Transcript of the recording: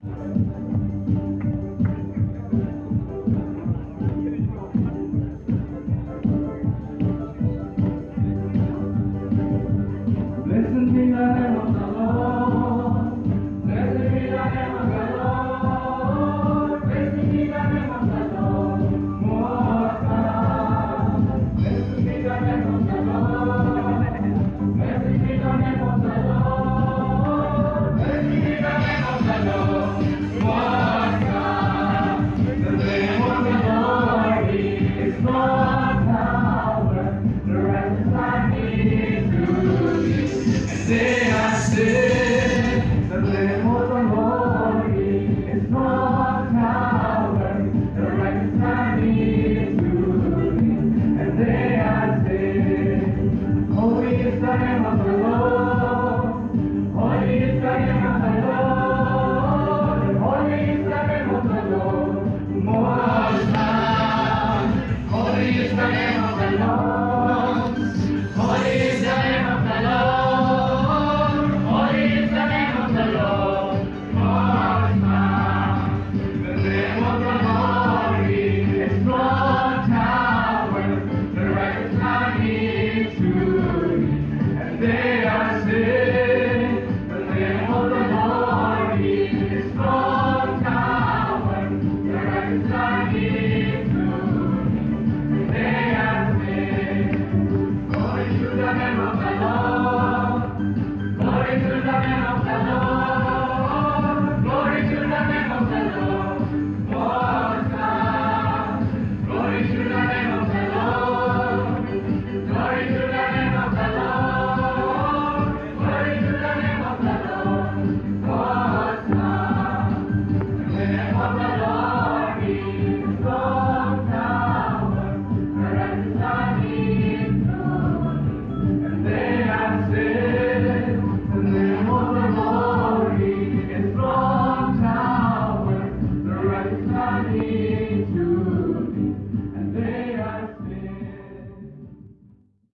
Blessed be the name of the Lord. Blessed be the name of the Lord. Blessed be the name of the Lord. Most High. Blessed be the name of the Lord. Blessed be the name of the Lord. Blessed be the name of the Lord. Most High. The name of the Lord is strong tower. The righteous man is true. They are still, the name of the Lord is not tower, the righteous man is ruling, and they are still. Holy is the name of the Lord, holy is the name of the Lord, holy is the name of the Lord, Most High. Holy is the name of the Lord, holy is the name of the Lord. They are saved. The name of the Lord is strong tower. The righteous are his true. They are saved. Glory to the name of the Lord. Glory to the name of the Lord. Glory to the name of the Lord. Most High. Glory to the name of the Lord. Glory to the name of the Lord. Money.